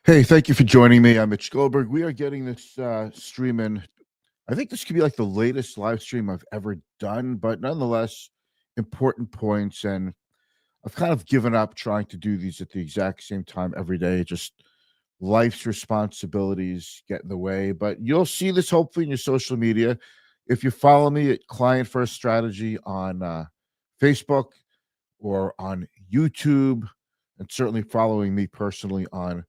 Hey, thank you for joining me. I'm Mitch Goldberg. We are getting this stream in. I think this could be like the latest live stream I've ever done, but nonetheless, important points. And I've kind of given up trying to do these at the exact same time every day. Just life's responsibilities get in the way. But you'll see this hopefully in your social media. If you follow me at Client First Strategy on Facebook or on YouTube, and certainly following me personally on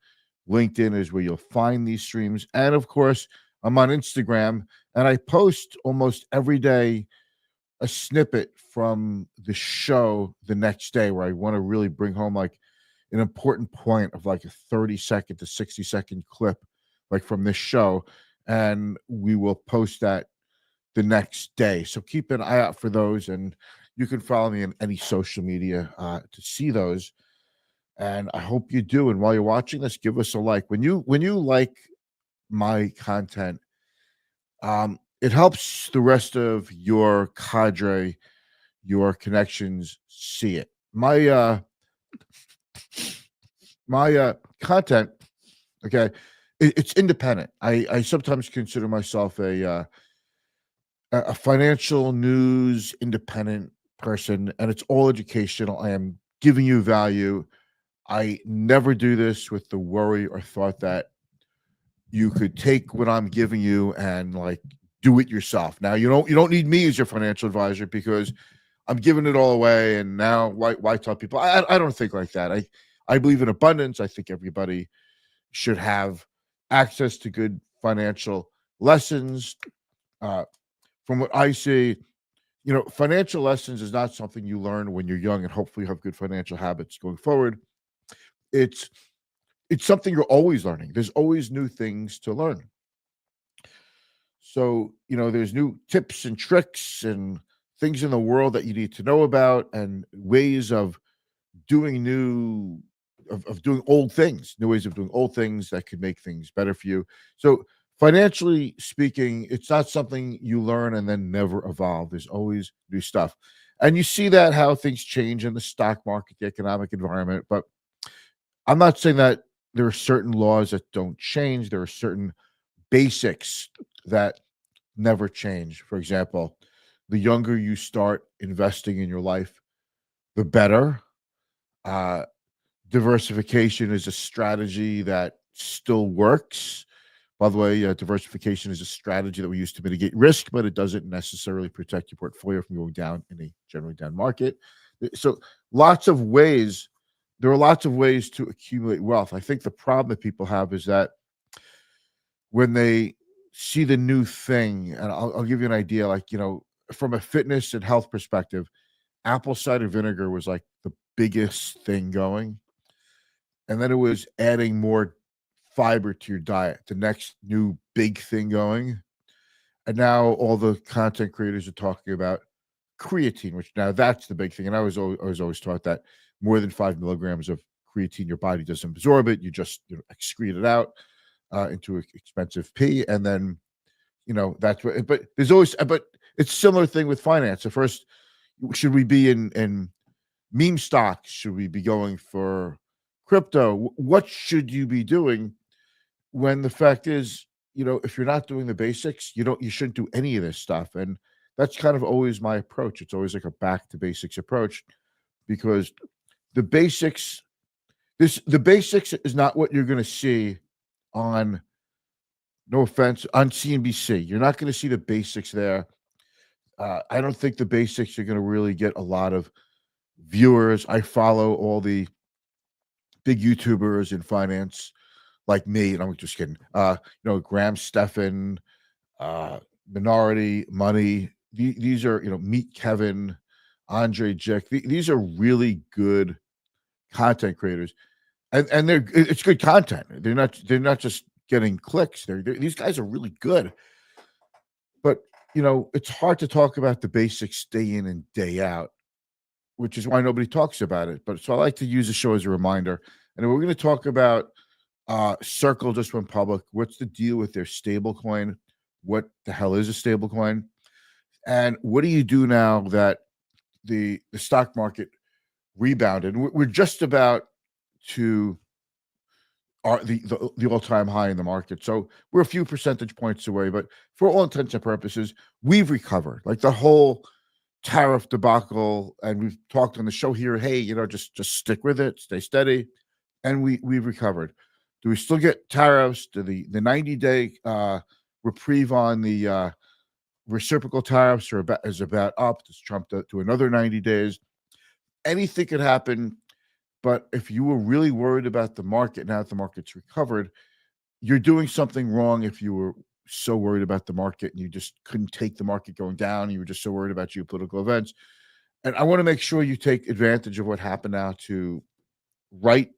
LinkedIn is where you'll find these streams. And of course, I'm on Instagram and I post almost every day a snippet from the show the next day where I want to really bring home like an important point of like a 30-second to 60-second clip, like from this show. And we will post that the next day. So keep an eye out for those. And you can follow me on any social media to see those. And I hope you do. And while you're watching this, give us a like. When you like my content, it helps the rest of your cadre, your connections see it. My content, okay, it's independent. I sometimes consider myself a financial news independent person, and it's all educational. I am giving you value. I never do this with the worry or thought that you could take what I'm giving you and like do it yourself. Now you don't need me as your financial advisor because I'm giving it all away. And now why tell people? I don't think like that. I believe in abundance. I think everybody should have access to good financial lessons. Uh, from what I see, financial lessons is not something you learn when you're young and hopefully have good financial habits going forward. It's it's something you're always learning. There's always new things to learn. So, there's new tips and tricks and things in the world that you need to know about and ways of doing of doing old things, new ways of doing old things that could make things better for you. So, financially speaking, it's not something you learn and then never evolve. There's always new stuff. And you see that how things change in the stock market, the economic environment, but I'm not saying that there are certain laws that don't change. There are certain basics that never change. For example, the younger you start investing in your life, the better. Uh, Diversification is a strategy that still works. By the way, diversification is a strategy that we use to mitigate risk, but it doesn't necessarily protect your portfolio from going down in a generally down market. So, lots of ways there are lots of ways to accumulate wealth. I think the problem that people have is that when they see the new thing, and I'll give you an idea, like, from a fitness and health perspective, apple cider vinegar was like the biggest thing going. And then it was adding more fiber to your diet, the next new big thing going. And now all the content creators are talking about creatine, which now that's the big thing. And I was always taught that more than 5 milligrams of creatine, your body doesn't absorb it. You just excrete it out into expensive pee, and then that's what. But it's a similar thing with finance. At first, should we be in meme stocks? Should we be going for crypto? What should you be doing? When the fact is, if you're not doing the basics, you shouldn't do any of this stuff. And that's kind of always my approach. It's always like a back to basics approach because the basics the basics is not what you're going to see on, no offense, on CNBC. You're not going to see the basics there. I don't think the basics are going to really get a lot of viewers. I follow all the big YouTubers in finance like me, and I'm just kidding. Graham Stephan, Minority Money. These are, Meet Kevin, Andre Jick. These are really good content creators, and it's good content. They're not just getting clicks. These guys are really good, but it's hard to talk about the basics day in and day out, which is why nobody talks about it. But so I like to use the show as a reminder, and we're going to talk about Circle just went public. What's the deal with their stable coin? What the hell is a stable coin? And what do you do now that the stock market rebounded? We're just about to are the all-time high in the market. So we're a few percentage points away, but for all intents and purposes, we've recovered. Like the whole tariff debacle, and we've talked on the show here, hey, just stick with it, stay steady, and we've recovered. Do we still get tariffs? Do the 90-day reprieve on the reciprocal tariffs is about up? Does Trump to another 90 days? Anything could happen. But if you were really worried about the market now that the market's recovered, you're doing something wrong if you were so worried about the market and you just couldn't take the market going down. You were just so worried about geopolitical events. And I want to make sure you take advantage of what happened now to right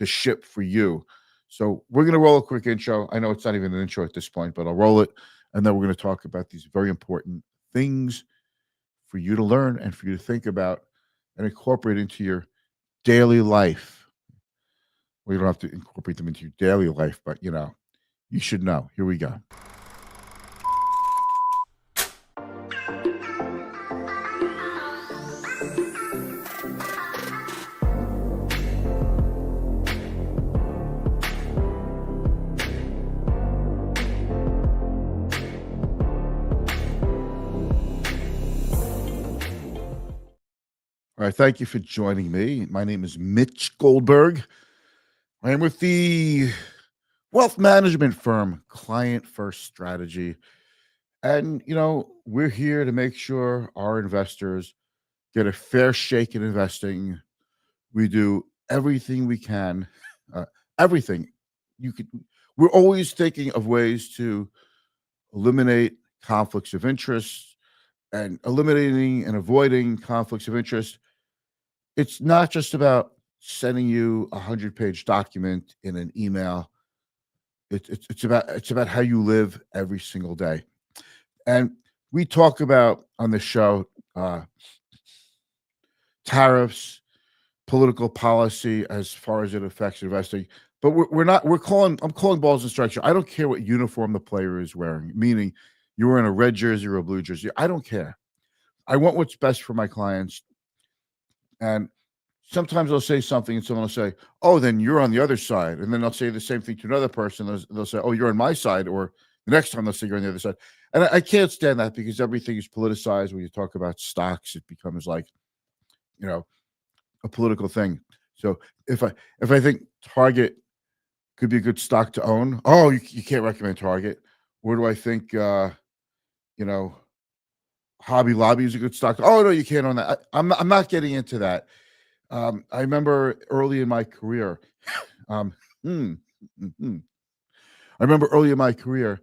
the ship for you. So we're going to roll a quick intro. I know it's not even an intro at this point, but I'll roll it. And then we're going to talk about these very important things for you to learn and for you to think about and incorporate into your daily life. Well, you don't have to incorporate them into your daily life, but you should know. Here we go. All right, thank you for joining me. My name is Mitch Goldberg. I am with the wealth management firm Client First Strategy. And, we're here to make sure our investors get a fair shake in investing. We do everything we can, everything you could. We're always thinking of ways to eliminate conflicts of interest and eliminating and avoiding conflicts of interest. It's not just about sending you a 100-page document in an email. It's about how you live every single day. And we talk about on the show tariffs, political policy as far as it affects investing. But I'm calling balls and strikes. I don't care what uniform the player is wearing, meaning you're wearing a red jersey or a blue jersey. I don't care. I want what's best for my clients. And sometimes I'll say something and someone will say, oh, then you're on the other side. And then I'll say the same thing to another person. They'll say, oh, you're on my side. Or the next time they'll say you're on the other side. And I can't stand that because everything is politicized. When you talk about stocks, it becomes like, a political thing. So if I think Target could be a good stock to own, oh, you can't recommend Target. Where do I think, Hobby Lobby is a good stock? Oh, no, you can't own that. I'm not getting into that. I remember early in my career, I remember early in my career,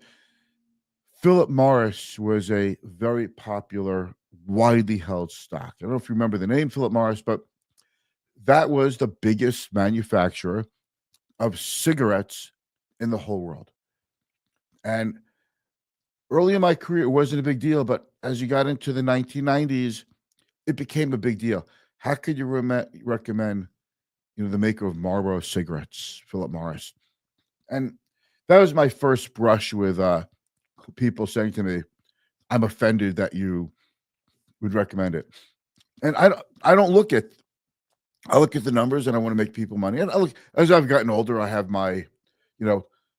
Philip Morris was a very popular, widely held stock. I don't know if you remember the name Philip Morris, but that was the biggest manufacturer of cigarettes in the whole world. And early in my career, it wasn't a big deal, but as you got into the 1990s, it became a big deal. How could you recommend, the maker of Marlboro cigarettes, Philip Morris? And that was my first brush with people saying to me, "I'm offended that you would recommend it." And I don't look at. I look at the numbers, and I want to make people money. And as I've gotten older, I have my,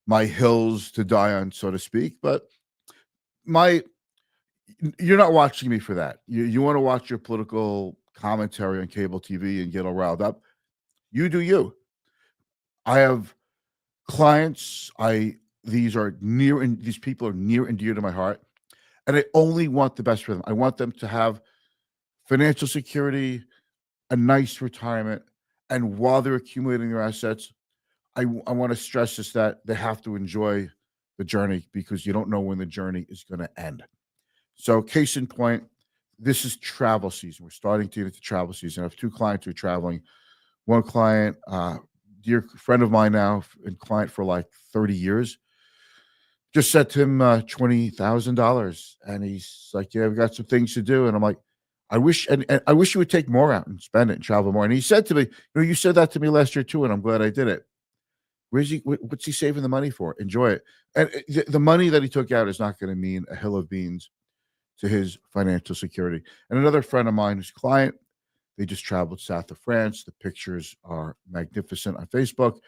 my hills to die on, so to speak. But you're not watching me for that. You want to watch your political commentary on cable TV and get all riled up. You do you. I have clients. These people are near and dear to my heart, and I only want the best for them. I want them to have financial security, a nice retirement, and while they're accumulating their assets, I want to stress this that they have to enjoy the journey because you don't know when the journey is going to end. So, case in point, this is travel season. We're starting to get into travel season. I have two clients who are traveling. One client, dear friend of mine now, and client for like 30 years, just said to him $20,000, and he's like, "Yeah, I've got some things to do," and I'm like, I wish you would take more out and spend it and travel more. And he said to me, you said that to me last year too, and I'm glad I did it. What's he saving the money for? Enjoy it. And the money that he took out is not going to mean a hill of beans to his financial security. And another friend of mine who's a client, they just traveled south of France. The pictures are magnificent on Facebook.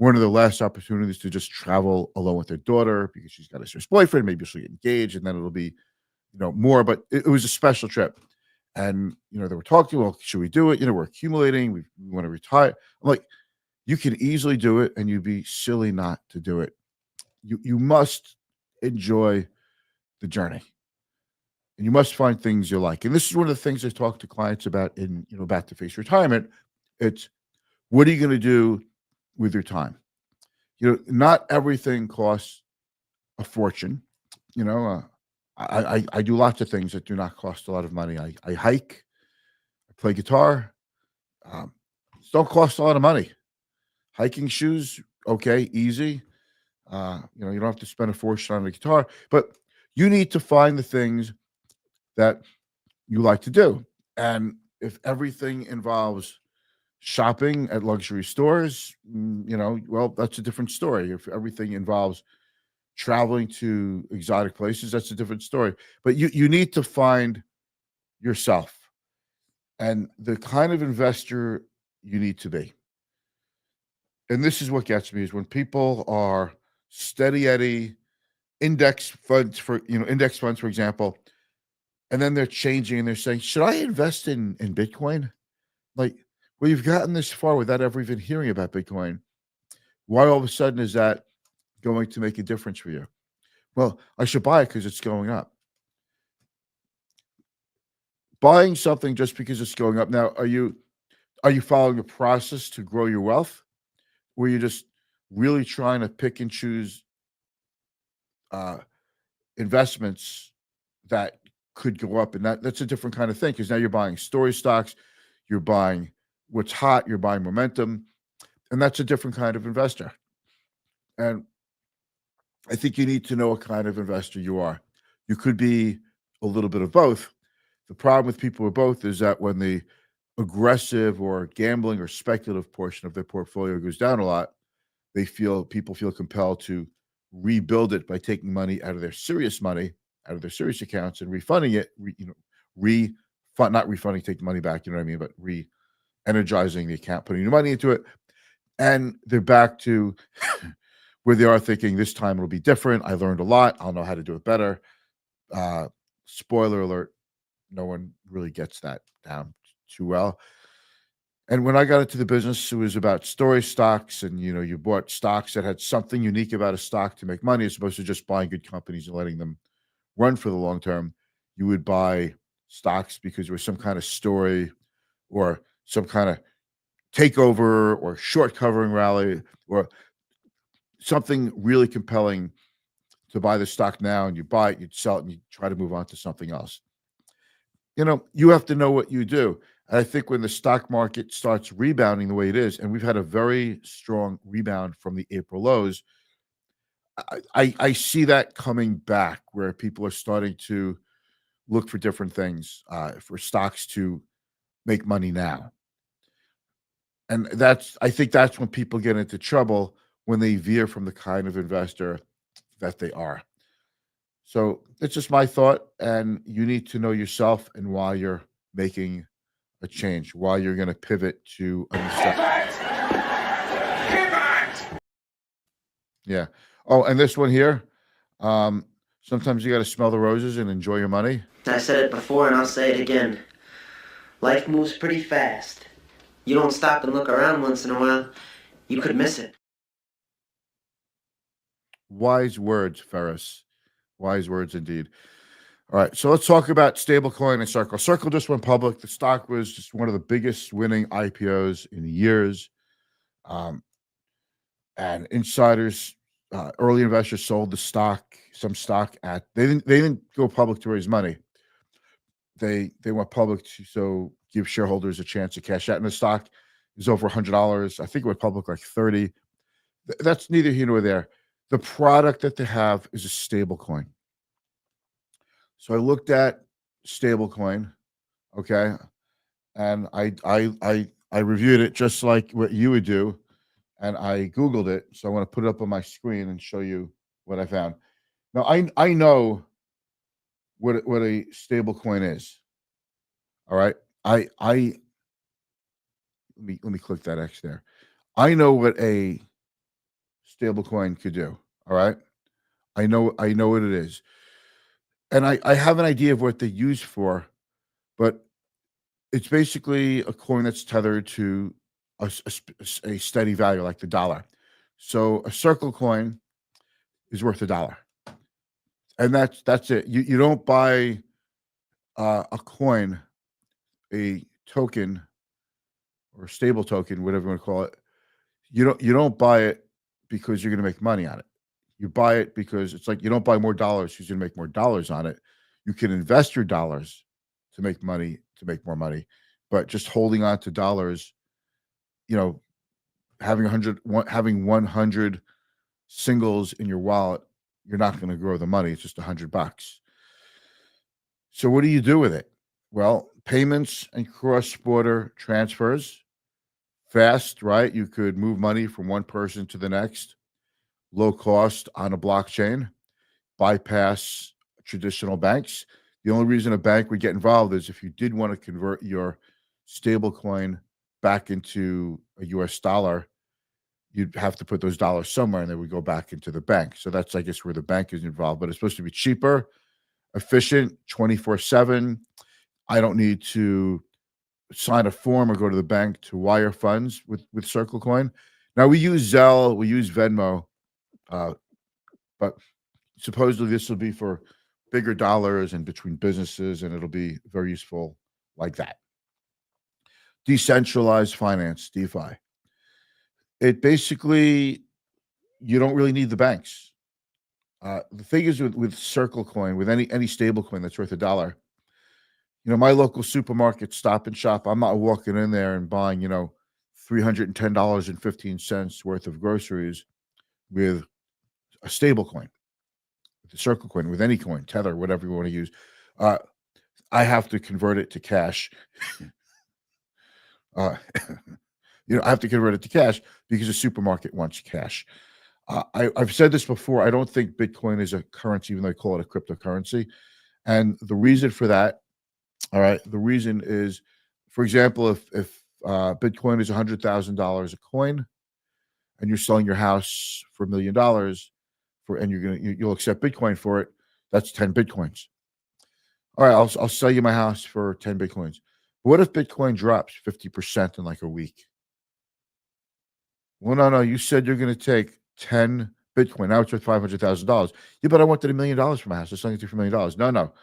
one of the last opportunities to just travel alone with their daughter because she's got a serious boyfriend. Maybe she'll get engaged, and then it'll be more. But it was a special trip, and they were talking. Well, should we do it? We're accumulating. We want to retire. I'm like, you can easily do it, and you'd be silly not to do it. You must enjoy the journey, and you must find things you like. And this is one of the things I talk to clients about in about to face retirement. It's, what are you going to do with your time? Not everything costs a fortune. You know, I do lots of things that do not cost a lot of money. I hike, I play guitar. Don't cost a lot of money. Hiking shoes, okay, easy. You don't have to spend a fortune on a guitar, but you need to find the things that you like to do. And if everything involves shopping at luxury stores, well, that's a different story. If everything involves traveling to exotic places, that's a different story. But you need to find yourself and the kind of investor you need to be. And this is what gets me, is when people are steady Eddie index funds, for example, and then they're changing and they're saying, should I invest in Bitcoin? Like, well, you've gotten this far without ever even hearing about Bitcoin. Why all of a sudden is that going to make a difference for you? Well, I should buy it because it's going up. Buying something just because it's going up. Now, are you following a process to grow your wealth? Or are you just really trying to pick and choose uh, investments that could go up? And that's a different kind of thing, because now you're buying story stocks, you're buying what's hot, you're buying momentum, and that's a different kind of investor. And I think you need to know what kind of investor you are. You could be a little bit of both. The problem with people with both is that when the aggressive or gambling or speculative portion of their portfolio goes down a lot, people feel compelled to rebuild it by taking money out of their serious accounts and refunding it, not refunding, take the money back, you know what I mean, but re-energizing the account, putting new money into it. And they're back to where they are thinking, this time it'll be different. I learned a lot. I'll know how to do it better. Spoiler alert, no one really gets that down too well. And when I got into the business, it was about story stocks, and you bought stocks that had something unique about a stock to make money, as opposed to just buying good companies and letting them run for the long term. You would buy stocks because there was some kind of story or some kind of takeover or short covering rally or something really compelling to buy the stock now, and you buy it, you'd sell it, and you try to move on to something else. You have to know what you do. And I think when the stock market starts rebounding the way it is, and we've had a very strong rebound from the April lows, I see that coming back, where people are starting to look for different things for stocks to make money now. And I think that's when people get into trouble, when they veer from the kind of investor that they are. So it's just my thought, and you need to know yourself and why you're making a change, why you're going to pivot to a new Pivot! Yeah. Oh, and this one here. Sometimes you got to smell the roses and enjoy your money. I said it before and I'll say it again. Life moves pretty fast. You don't stop and look around once in a while, you could miss it. Wise words, Ferris. Wise words indeed. All right, so let's talk about stablecoin and Circle. Circle just went public. The stock was just one of the biggest winning IPOs in years. And insiders, early investors sold some stock at. They didn't go public to raise money. They went public to give shareholders a chance to cash out. And the stock is over $100. I think it went public like 30. That's neither here nor there. The product that they have is a stable coin. So I looked at stablecoin, okay, and I reviewed it just like what you would do, and I Googled it. So I want to put it up on my screen and show you what I found. Now I know what a stablecoin is. All right, let me click that X there. I know what a stable coin could do. All right. I know what it is. And I have an idea of what they use for, but it's basically a coin that's tethered to a steady value like the dollar. So a circle coin is worth a dollar. And that's it. You don't buy a coin, a token or a stable token, whatever you want to call it. You don't buy it because you're going to make money on it. You buy it because it's like you don't buy more dollars because you're going to make more dollars on it. You can invest your dollars to make money, to make more money, but just holding on to dollars, you know, having 100 singles in your wallet, you're not going to grow the money. It's just $100. So what do you do with it? Well, payments and cross-border transfers, fast, right? You could move money from one person to the next, low cost on a blockchain, bypass traditional banks. The only reason a bank would get involved is if you did want to convert your stable coin back into a US dollar, you'd have to put those dollars somewhere and they would go back into the bank. So that's, I guess, where the bank is involved. But it's supposed to be cheaper, efficient, 24/7. I don't need to sign a form or go to the bank to wire funds with Circle Coin. Now we use Zelle, we use Venmo, uh, but supposedly this will be for bigger dollars and between businesses, and it'll be very useful like that. Decentralized finance, DeFi. It basically you don't really need the banks. The thing is with Circle Coin, with any stable coin that's worth a dollar, my local supermarket, Stop and Shop, I'm not walking in there and buying, $310.15 worth of groceries with a stable coin, with the Circle Coin, with any coin, Tether, whatever you want to use. Uh, I have to convert it to cash. Uh, I have to convert it to cash because the supermarket wants cash. I've said this before. I don't think Bitcoin is a currency, even though they call it a cryptocurrency. And the reason for that, all right, the reason is, for example, if Bitcoin is $100,000 a coin, and you're selling your house for $1 million and you'll accept Bitcoin for it, that's 10 Bitcoins. All right, I'll sell you my house for 10 Bitcoins. What if Bitcoin drops 50% in like a week? Well, no, you said you're going to take 10 Bitcoin. Now it's worth $500,000. Yeah, but I wanted $1 million for my house. I'm selling it for $1 million. No.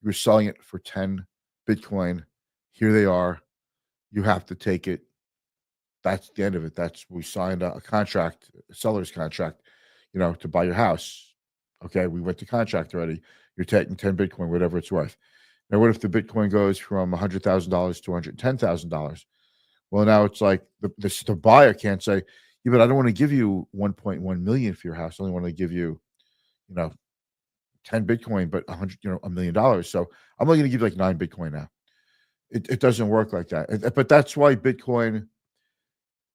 You're selling it for 10 Bitcoin. Here they are. You have to take it. That's the end of it. We signed a contract, a seller's contract, to buy your house. Okay, we went to contract already. You're taking 10 Bitcoin, whatever it's worth. Now, what if the Bitcoin goes from $100,000 to $110,000? Well, now it's like the buyer can't say, yeah, but I don't want to give you 1.1 million for your house. I only want to give you, 10 Bitcoin, but $100 million. So I'm only going to give you like 9 Bitcoin now. It doesn't work like that. But that's why Bitcoin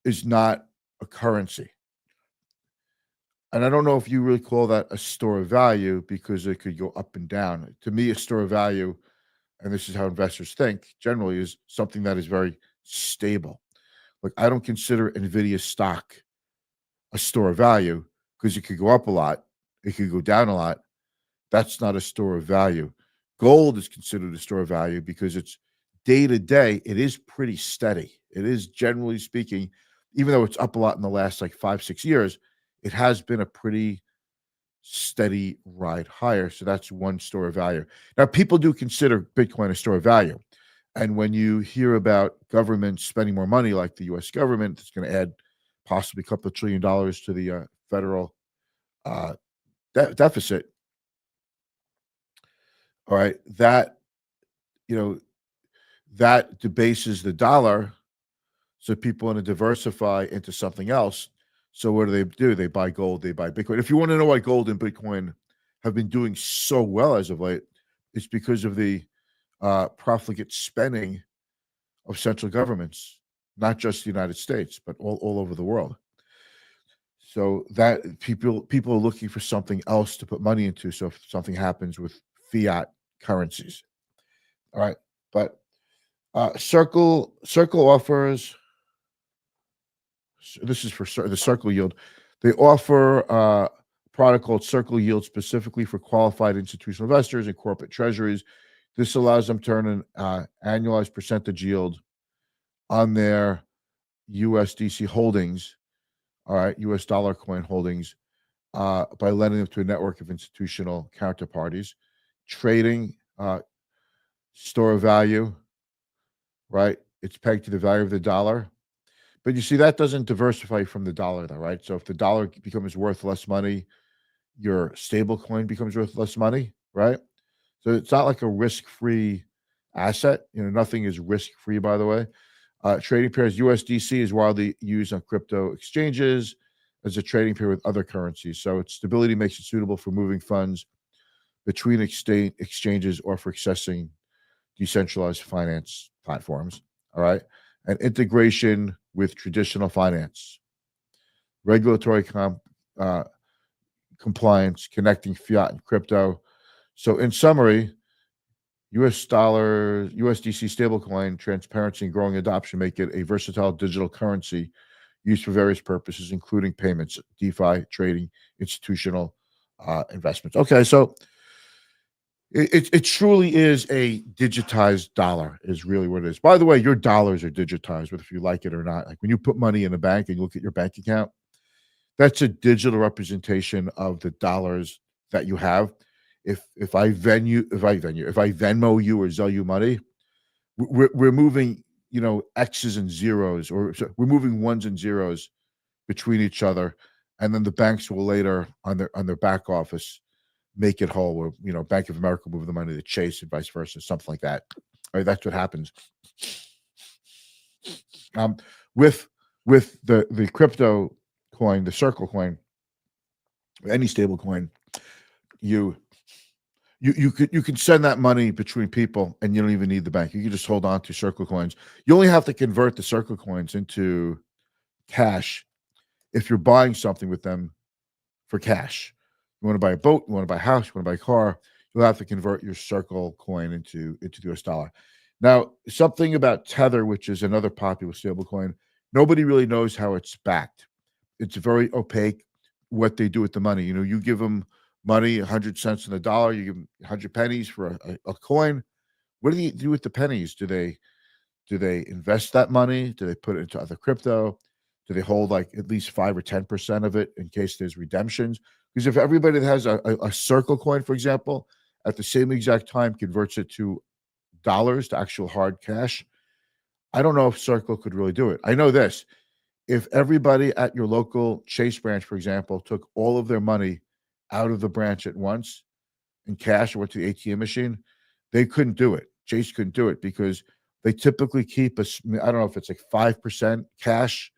is not a currency. And I don't know if you really call that a store of value because it could go up and down. To me, a store of value, and this is how investors think generally, is something that is very stable. Like I don't consider Nvidia stock a store of value because it could go up a lot, it could go down a lot. That's not a store of value. Gold is considered a store of value because it's day to day. It is pretty steady. It is, generally speaking, even though it's up a lot in the last like 5-6 years, it has been a pretty steady ride higher. So that's one store of value. Now, people do consider Bitcoin a store of value. And when you hear about governments spending more money, like the US government, that's going to add possibly a couple of $1 trillion to the federal deficit, all right, that, that debases the dollar. So people want to diversify into something else. So what do? They buy gold, they buy Bitcoin. If you want to know why gold and Bitcoin have been doing so well as of late, it's because of the profligate spending of central governments, not just the United States, but all over the world. So that people are looking for something else to put money into. So if something happens with fiat currencies, all right. But Circle offers. This is for the Circle yield. They offer a product called Circle Yield specifically for qualified institutional investors and corporate treasuries. This allows them to earn an annualized percentage yield on their USDC holdings, all right, US dollar coin holdings, by lending them to a network of institutional counterparties, trading store of value, right? It's pegged to the value of the dollar. But you see, that doesn't diversify from the dollar, though, right? So if the dollar becomes worth less money, your stable coin becomes worth less money, right? So it's not like a risk-free asset. Nothing is risk-free, by the way. Trading pairs USDC is widely used on crypto exchanges as a trading pair with other currencies. So its stability makes it suitable for moving funds between exchanges or for accessing decentralized finance platforms. All right. And integration with traditional finance, regulatory compliance, connecting fiat and crypto. So, in summary, US dollar, USDC stablecoin transparency and growing adoption make it a versatile digital currency used for various purposes, including payments, DeFi, trading, institutional investments. Okay, so it truly is a digitized dollar, is really what it is. By the way, your dollars are digitized, whether if you like it or not. Like when you put money in a bank and you look at your bank account, that's a digital representation of the dollars that you have. If I Venmo you or Zelle you money, we're moving X's and zeros, or we're moving ones and zeros between each other, and then the banks will later on their back office make it whole. Where Bank of America will move the money to Chase and vice versa, something like that. Right, that's what happens. With the crypto coin, the Circle coin, any stable coin, you can send that money between people, and you don't even need the bank. You can just hold on to Circle coins. You only have to convert the Circle coins into cash if you're buying something with them for cash. You want to buy a boat, you want to buy a house, you want to buy a car, you'll have to convert your Circle coin into the US dollar. Now, something about Tether, which is another popular stable coin, nobody really knows how it's backed. It's very opaque what they do with the money. You give them money, 100 cents in the dollar, you give them 100 pennies for a coin. What do they do with the pennies? Do they invest that money? Do they put it into other crypto? Do they hold like at least 5 or 10% of it in case there's redemptions? Because if everybody that has a Circle coin, for example, at the same exact time converts it to dollars, to actual hard cash, I don't know if Circle could really do it. I know this. If everybody at your local Chase branch, for example, took all of their money out of the branch at once in cash or went to the ATM machine, they couldn't do it. Chase couldn't do it because they typically keep I don't know if it's like 5% cash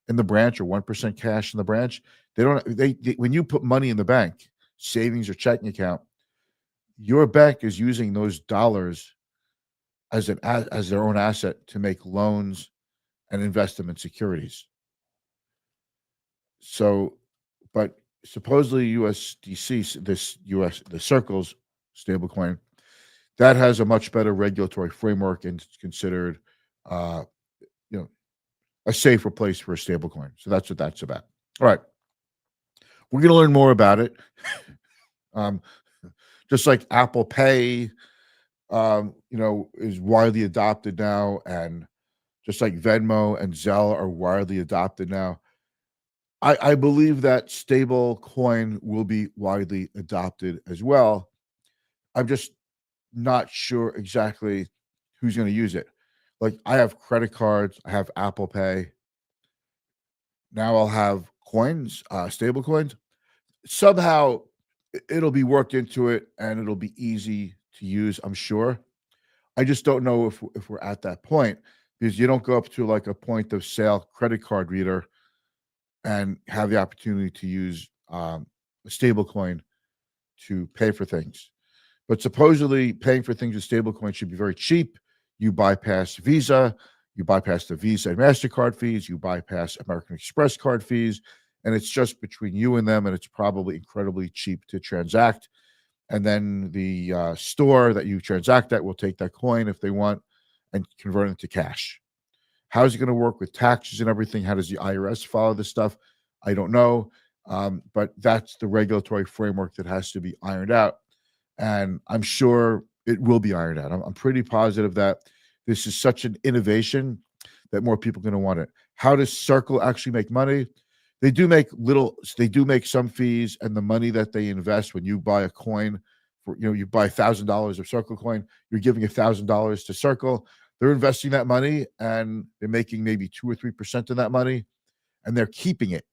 in the branch or 1% cash in the branch. They when you put money in the bank, savings or checking account, your bank is using those dollars as their own asset to make loans and invest them in securities. So, but supposedly USDC, the Circle's stablecoin, that has a much better regulatory framework and it's considered, uh, a safer place for a stablecoin. So that's what that's about. All right, we're going to learn more about it. um, just like Apple Pay, is widely adopted now, and just like Venmo and Zelle are widely adopted now. I believe that stable coin will be widely adopted as well. I'm just not sure exactly who's going to use it. Like I have credit cards, I have Apple Pay. Now I'll have coins, stable coins. Somehow it'll be worked into it and it'll be easy to use, I'm sure. I just don't know if we're at that point because you don't go up to like a point of sale credit card reader and have the opportunity to use a stable coin to pay for things. But supposedly paying for things with stablecoin should be very cheap. You bypass Visa, you bypass the Visa and MasterCard fees, you bypass American Express card fees, and it's just between you and them, and it's probably incredibly cheap to transact. And then the store that you transact at will take that coin if they want and convert it to cash. How is it going to work with taxes and everything? How does the IRS follow this stuff? I don't know. But that's the regulatory framework that has to be ironed out. And I'm sure it will be ironed out. I'm pretty positive that this is such an innovation that more people are going to want it. How does Circle actually make money? They do make some fees, and the money that they invest when you buy a coin for, you buy $1,000 of Circle coin, you're giving $1,000 to Circle. They're investing that money and they're making maybe 2 or 3% of that money, and they're keeping it.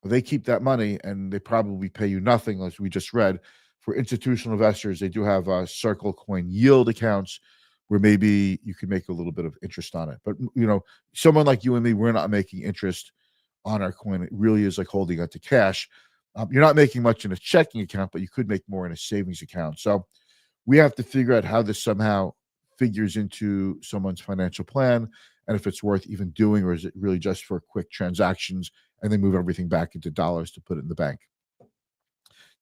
They keep that money and they probably pay you nothing, as we just read. For institutional investors, they do have Circle coin yield accounts where maybe you can make a little bit of interest on it. But someone like you and me, we're not making interest on our coin. It really is like holding onto cash. You're not making much in a checking account, but you could make more in a savings account. So we have to figure out how this somehow figures into someone's financial plan, and if it's worth even doing, or is it really just for quick transactions and they move everything back into dollars to put it in the bank.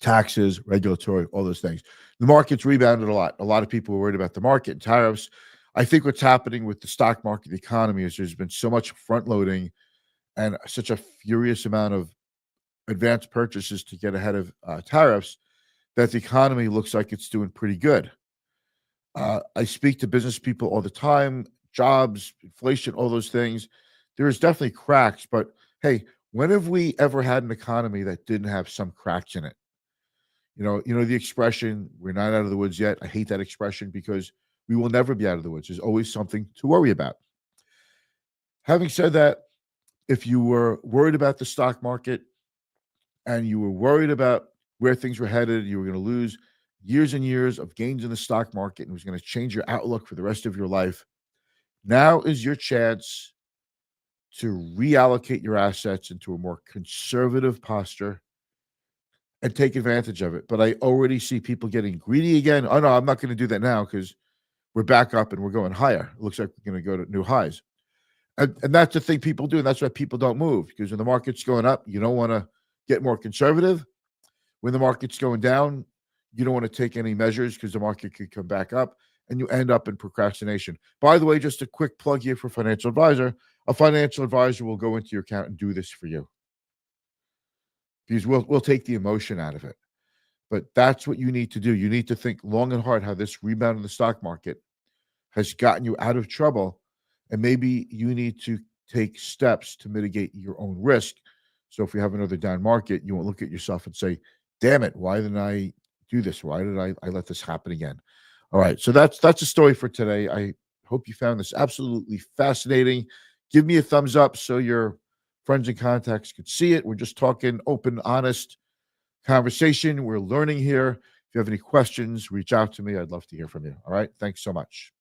Taxes, regulatory, all those things. The market's rebounded a lot. A lot of people are worried about the market and tariffs. I think what's happening with the stock market, the economy, is there's been so much front loading and such a furious amount of advanced purchases to get ahead of tariffs that the economy looks like it's doing pretty good. I speak to business people all the time, jobs, inflation, all those things. There is definitely cracks, but hey, when have we ever had an economy that didn't have some cracks in it? The expression, we're not out of the woods yet. I hate that expression because we will never be out of the woods. There's always something to worry about. Having said that, if you were worried about the stock market and you were worried about where things were headed, you were going to lose years and years of gains in the stock market and it was going to change your outlook for the rest of your life, now is your chance to reallocate your assets into a more conservative posture and take advantage of it. But I already see people getting greedy again. Oh, no, I'm not going to do that now because we're back up and we're going higher. It looks like we're going to go to new highs. And that's the thing people do. And that's why people don't move, because when the market's going up, you don't want to get more conservative. When the market's going down, you don't want to take any measures because the market could come back up and you end up in procrastination. By the way, just a quick plug here for financial advisor. A financial advisor will go into your account and do this for you, because we'll take the emotion out of it. But that's what you need to do. You need to think long and hard how this rebound in the stock market has gotten you out of trouble, and maybe you need to take steps to mitigate your own risk. So if we have another down market, you won't look at yourself and say, damn it, why didn't I do this? Why did I let this happen again? All right, so that's the story for today. I hope you found this absolutely fascinating. Give me a thumbs up so your friends and contacts could see it. We're just talking open, honest conversation. We're learning here. If you have any questions, reach out to me. I'd love to hear from you. All right, thanks so much.